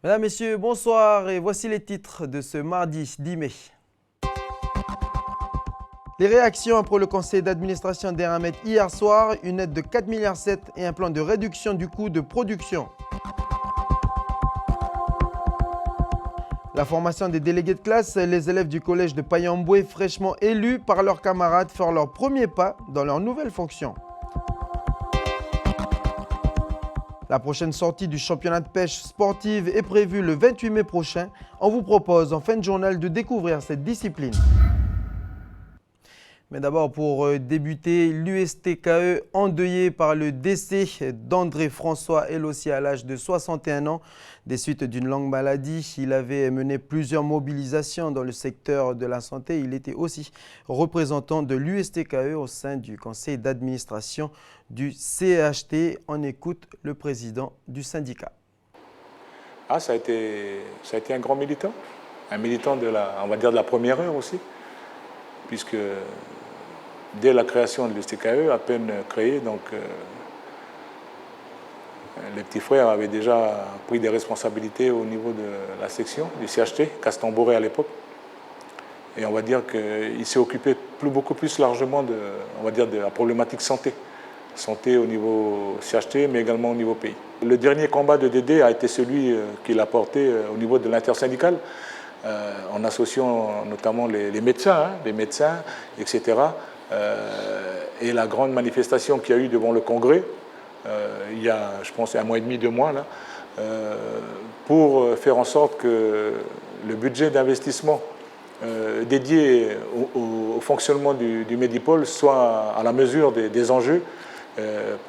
Mesdames, Messieurs, bonsoir et voici les titres de ce mardi 10 mai. Les réactions après le conseil d'administration d'Eramet hier soir, une aide de 4,7 milliards et un plan de réduction du coût de production. La formation des délégués de classe, les élèves du collège de Payamboué, fraîchement élus par leurs camarades, font leur premier pas dans leur nouvelle fonction. La prochaine sortie du championnat de pêche sportive est prévue le 28 mai prochain. On vous propose en fin de journal de découvrir cette discipline. Mais d'abord, pour débuter, l'USTKE endeuillé par le décès d'André-François Elossi à l'âge de 61 ans. Des suites d'une longue maladie, il avait mené plusieurs mobilisations dans le secteur de la santé. Il était aussi représentant de l'USTKE au sein du conseil d'administration du CHT. On écoute le président du syndicat. Ça a été un grand militant. Un militant de la première heure aussi, puisque dès la création de l'USTKE, à peine créée, donc les petits frères avaient déjà pris des responsabilités au niveau de la section du CHT, Castan-Boré à l'époque. Et on va dire qu'il s'est occupé beaucoup plus largement de la problématique santé. Santé au niveau CHT, mais également au niveau pays. Le dernier combat de Dédé a été celui qu'il a porté au niveau de l'intersyndicale, en associant notamment les médecins, etc. Et la grande manifestation qu'il y a eu devant le Congrès, il y a, je pense, 1 mois et demi, 2 mois, là, pour faire en sorte que le budget d'investissement dédié au fonctionnement du Medipôle soit à la mesure des enjeux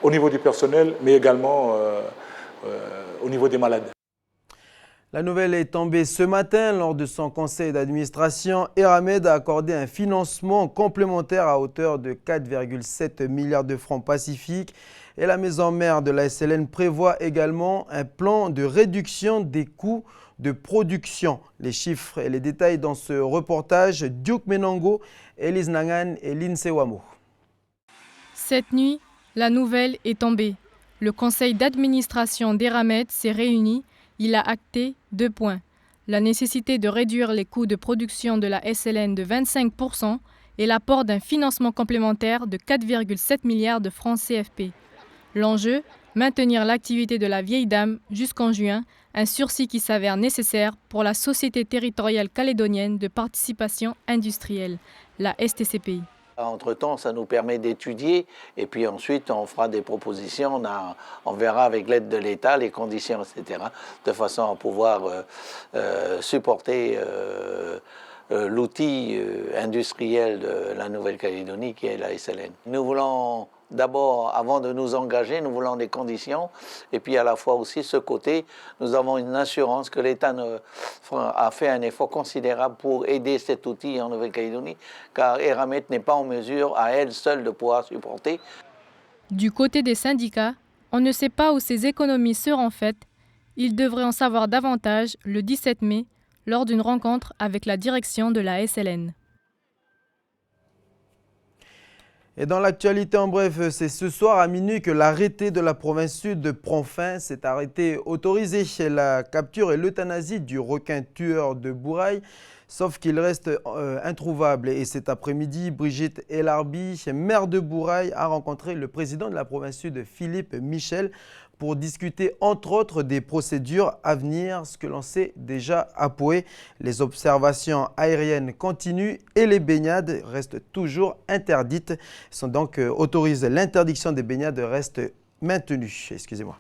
au niveau du personnel, mais également au niveau des malades. La nouvelle est tombée ce matin lors de son conseil d'administration. Eramet a accordé un financement complémentaire à hauteur de 4,7 milliards de francs pacifiques. Et la maison mère de la SLN prévoit également un plan de réduction des coûts de production. Les chiffres et les détails dans ce reportage, Duke Menongo, Elise Nangan et Lindsay Wamo. Cette nuit, la nouvelle est tombée. Le conseil d'administration d'Eramet s'est réuni. Il a acté 2 points. La nécessité de réduire les coûts de production de la SLN de 25% et l'apport d'un financement complémentaire de 4,7 milliards de francs CFP. L'enjeu, maintenir l'activité de la vieille dame jusqu'en juin, un sursis qui s'avère nécessaire pour la Société territoriale calédonienne de participation industrielle, la STCPI. Entre-temps, ça nous permet d'étudier et puis ensuite on fera des propositions, on verra avec l'aide de l'État les conditions, etc., de façon à pouvoir supporter l'outil industriel de la Nouvelle-Calédonie qui est la SLN. Nous voulons d'abord, avant de nous engager, nous voulons des conditions et puis à la fois aussi ce côté, nous avons une assurance que l'État a fait un effort considérable pour aider cet outil en Nouvelle-Calédonie, car Eramet n'est pas en mesure à elle seule de pouvoir supporter. Du côté des syndicats, on ne sait pas où ces économies seront faites. Ils devraient en savoir davantage le 17 mai lors d'une rencontre avec la direction de la SLN. Et dans l'actualité, en bref, c'est ce soir à minuit que l'arrêté de la province sud prend fin. Cet arrêté autorisé la capture et l'euthanasie du requin tueur de Bourail, sauf qu'il reste introuvable. Et cet après-midi, Brigitte Elarbi, maire de Bourail, a rencontré le président de la province sud, Philippe Michel, pour discuter entre autres des procédures à venir, ce que l'on sait déjà à Poé. Les observations aériennes continuent et les baignades restent toujours interdites. Donc l'interdiction des baignades reste maintenue. Excusez-moi.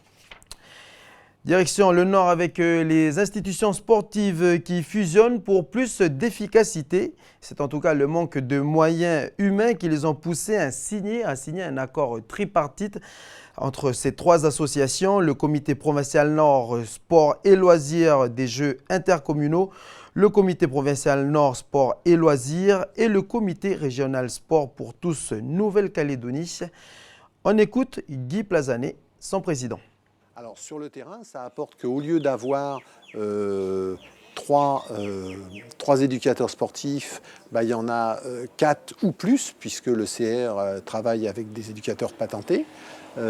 Direction le Nord avec les institutions sportives qui fusionnent pour plus d'efficacité. C'est en tout cas le manque de moyens humains qui les ont poussés à signer un accord tripartite entre ces 3 associations, le comité provincial Nord Sport et Loisirs des Jeux intercommunaux, le comité provincial Nord Sport et Loisirs et le comité régional Sport pour tous Nouvelle-Calédonie. On écoute Guy Plazané, son président. Alors sur le terrain, ça apporte qu'au lieu d'avoir 3 éducateurs sportifs, il y en a 4 ou plus, puisque le CR travaille avec des éducateurs patentés.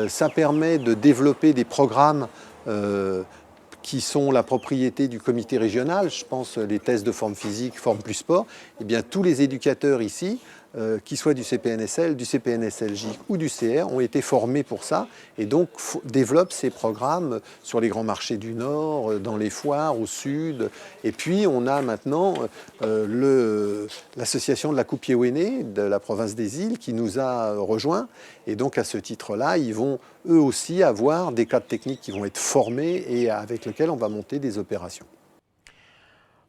Ça permet de développer des programmes qui sont la propriété du comité régional, je pense les tests de forme physique, forme plus sport, eh bien tous les éducateurs ici, qu'ils soient du CPNSL, du CPNSLJ ou du CR, ont été formés pour ça et donc développent ces programmes sur les grands marchés du Nord, dans les foires au Sud. Et puis on a maintenant l'association de la Coupe Yéwéné de la province des Îles qui nous a rejoints. Et donc à ce titre-là, ils vont eux aussi avoir des cadres techniques qui vont être formés et avec lesquels on va monter des opérations.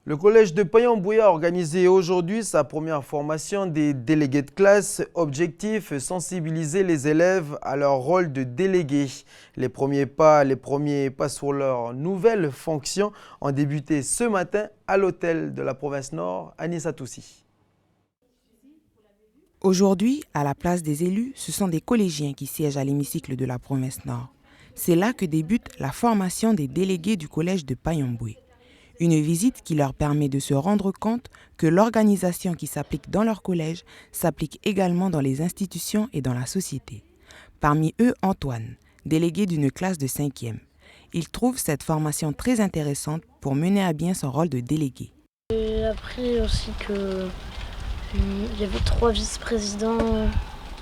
Le collège de Payamboué a organisé aujourd'hui sa première formation des délégués de classe. Objectif, sensibiliser les élèves à leur rôle de délégués. Les premiers pas sur leur nouvelle fonction ont débuté ce matin à l'hôtel de la province Nord, Anissa Toussi. Aujourd'hui, à la place des élus, ce sont des collégiens qui siègent à l'hémicycle de la province Nord. C'est là que débute la formation des délégués du collège de Payamboué. Une visite qui leur permet de se rendre compte que l'organisation qui s'applique dans leur collège s'applique également dans les institutions et dans la société. Parmi eux, Antoine, délégué d'une classe de 5e. Il trouve cette formation très intéressante pour mener à bien son rôle de délégué. J'ai appris aussi qu'il y avait 3 vice-présidents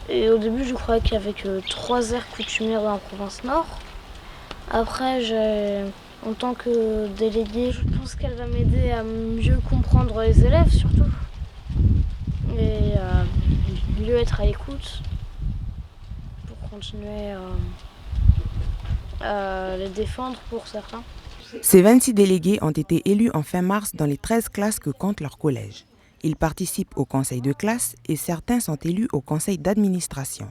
et au début je croyais qu'il y avait que 3 aires coutumières dans la province Nord. Après, en tant que déléguée, je pense qu'elle va m'aider à mieux comprendre les élèves surtout et à mieux être à l'écoute pour continuer à les défendre pour certains. Ces 26 délégués ont été élus en fin mars dans les 13 classes que compte leur collège. Ils participent au conseil de classe et certains sont élus au conseil d'administration.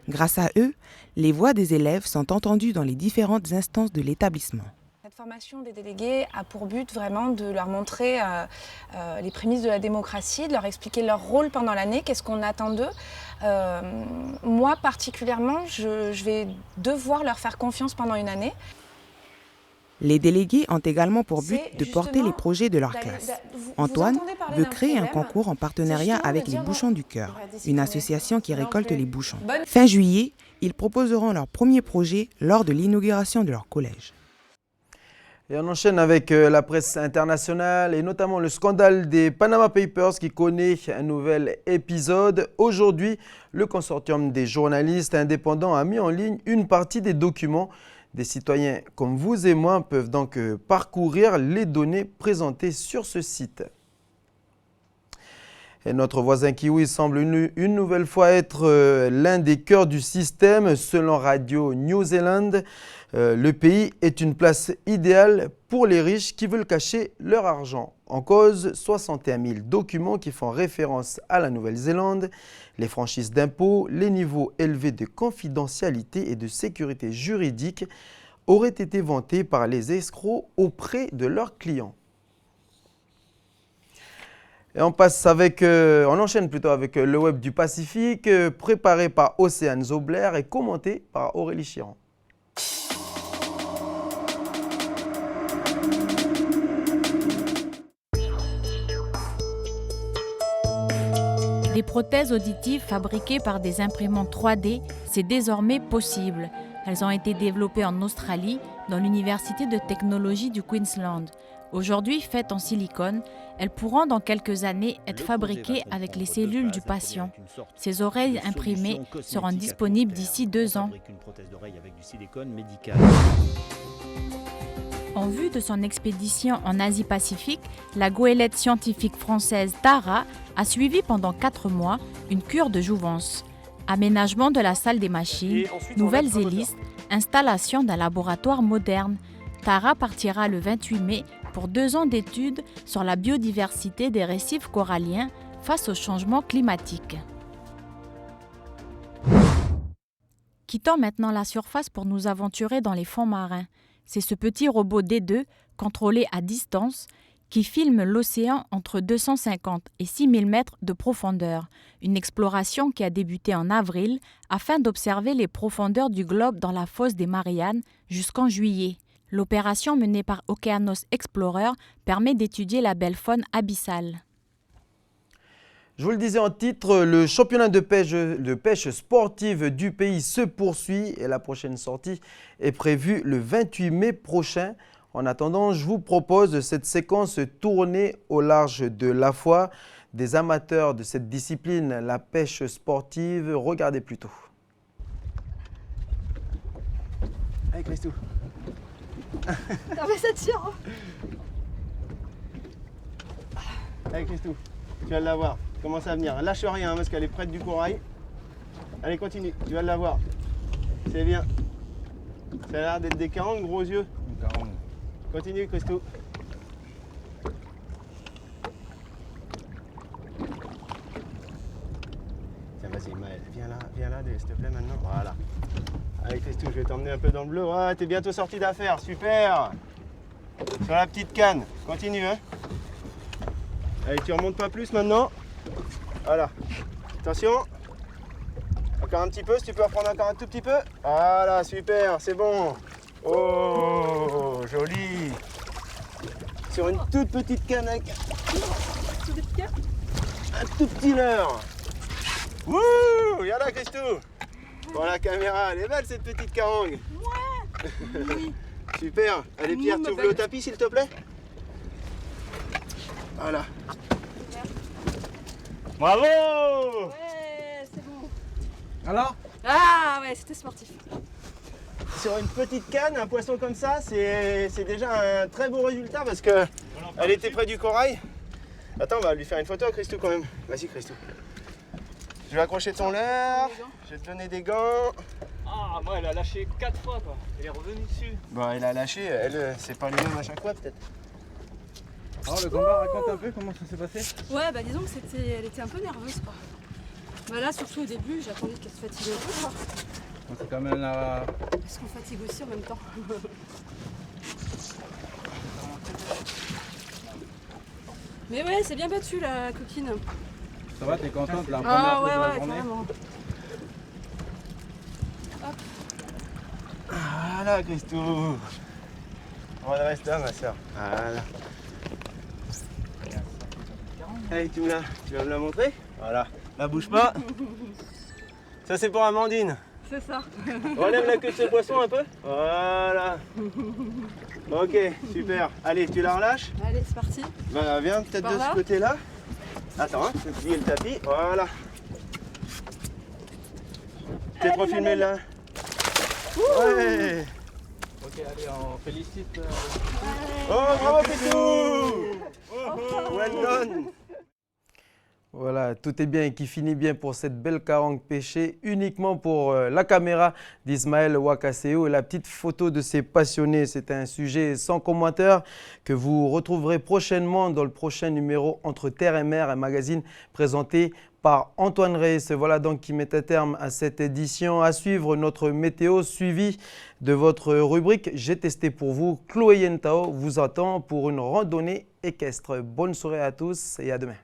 Grâce à eux, les voix des élèves sont entendues dans les différentes instances de l'établissement. Cette formation des délégués a pour but vraiment de leur montrer les prémices de la démocratie, de leur expliquer leur rôle pendant l'année, qu'est-ce qu'on attend d'eux. Moi particulièrement, je vais devoir leur faire confiance pendant une année. Les délégués ont également pour but de porter les projets de leur classe. Antoine veut créer un concours en partenariat avec les Bouchons du Cœur, une association qui récolte les bouchons. Fin juillet, ils proposeront leur premier projet lors de l'inauguration de leur collège. Et on enchaîne avec la presse internationale et notamment le scandale des Panama Papers qui connaît un nouvel épisode. Aujourd'hui, le consortium des journalistes indépendants a mis en ligne une partie des documents. Des citoyens comme vous et moi peuvent donc parcourir les données présentées sur ce site. Et notre voisin kiwi semble une nouvelle fois être l'un des cœurs du système. Selon Radio New Zealand, le pays est une place idéale pour les riches qui veulent cacher leur argent. En cause, 61 000 documents qui font référence à la Nouvelle-Zélande, les franchises d'impôts, les niveaux élevés de confidentialité et de sécurité juridique auraient été vantés par les escrocs auprès de leurs clients. Et on enchaîne plutôt avec le web du Pacifique, préparé par Océane Zobler et commenté par Aurélie Chiran. Des prothèses auditives fabriquées par des imprimantes 3D, c'est désormais possible. Elles ont été développées en Australie, dans l'Université de technologie du Queensland. Aujourd'hui faites en silicone, elles pourront dans quelques années être fabriquées avec les cellules du patient. Ces oreilles imprimées seront disponibles d'ici 2 ans. En vue de son expédition en Asie-Pacifique, la goélette scientifique française Tara a suivi pendant 4 mois une cure de jouvence. Aménagement de la salle des machines, nouvelles hélices, installation d'un laboratoire moderne. Tara partira le 28 mai pour 2 ans d'études sur la biodiversité des récifs coralliens face au changement climatique. Quittons maintenant la surface pour nous aventurer dans les fonds marins. C'est ce petit robot D2, contrôlé à distance, qui filme l'océan entre 250 et 6000 mètres de profondeur. Une exploration qui a débuté en avril afin d'observer les profondeurs du globe dans la fosse des Mariannes jusqu'en juillet. L'opération menée par Okeanos Explorer permet d'étudier la belle faune abyssale. Je vous le disais en titre, le championnat de pêche sportive du pays se poursuit et la prochaine sortie est prévue le 28 mai prochain. En attendant, je vous propose cette séquence tournée au large de la foi. Des amateurs de cette discipline, la pêche sportive, regardez plutôt. Allez Christou. Non mais ça tire. Allez Christou, tu vas l'avoir. Commence à venir. Lâche rien parce qu'elle est près du corail. Allez continue, tu vas l'avoir. C'est bien. Ça a l'air d'être des carangues, gros yeux. Continue Christou. Tiens vas-y Maël, viens là, s'il te plaît maintenant. Voilà. Allez Christou, je vais t'emmener un peu dans le bleu. Ouais, t'es bientôt sorti d'affaire, super. Sur la petite canne, continue hein. Allez, tu remontes pas plus maintenant. Voilà. Attention. Encore un petit peu, si tu peux reprendre encore un tout petit peu. Voilà, super, c'est bon. Oh, joli. Sur une toute petite canne avec un tout petit leurre. Wouh, regarde là, Christou. Pour la caméra, elle est belle cette petite carangue. Ouais. Oui. Super. Allez Pierre, tu ouvres le tapis s'il te plaît. Voilà. Bravo. Ouais, c'est bon. Alors? Ah ouais, c'était sportif. Sur une petite canne, un poisson comme ça, c'est déjà un très beau résultat parce que elle était près du corail. Attends, on va lui faire une photo à Christou quand même. Vas-y Christou. Je vais accrocher ton leurre, je vais te donner des gants. Ah, moi elle a lâché 4 fois quoi. Elle est revenue dessus. Bon, elle a lâché, elle, c'est pas les mêmes à chaque fois peut-être. Alors le combat, raconte un peu comment ça s'est passé. Ouais, bah disons que elle était un peu nerveuse quoi. Bah là, surtout au début, j'attendais qu'elle se fatigue un peu quoi. C'est quand même la... Parce qu'on fatigue aussi en même temps. Mais ouais, c'est bien battu la coquine. Ça va, t'es contente la première fois de la journée? Carrément. Voilà Christou. On reste là ma soeur. Voilà. Allez, tu vas me la montrer? Voilà. La bouge pas. Ça c'est pour Amandine. C'est ça. Relève la queue de ce poisson un peu. Voilà. Ok, super. Allez, tu la relâches? Allez, c'est parti. Bah, viens peut-être de ce côté-là. Attends, hein, je vais plier le tapis. Voilà. T'es trop filmé là. Ouais. Ok, allez, on félicite. Oh, bravo Christou. Well done. Voilà, tout est bien et qui finit bien pour cette belle carangue pêchée uniquement pour la caméra d'Ismaël Ouakasséo et la petite photo de ces passionnés. C'est un sujet sans commentaire que vous retrouverez prochainement dans le prochain numéro Entre Terre et Mer, un magazine présenté par Antoine Reyes. Voilà donc qui met un terme à cette édition. À suivre notre météo suivi de votre rubrique J'ai testé pour vous. Chloé Yentao vous attend pour une randonnée équestre. Bonne soirée à tous et à demain.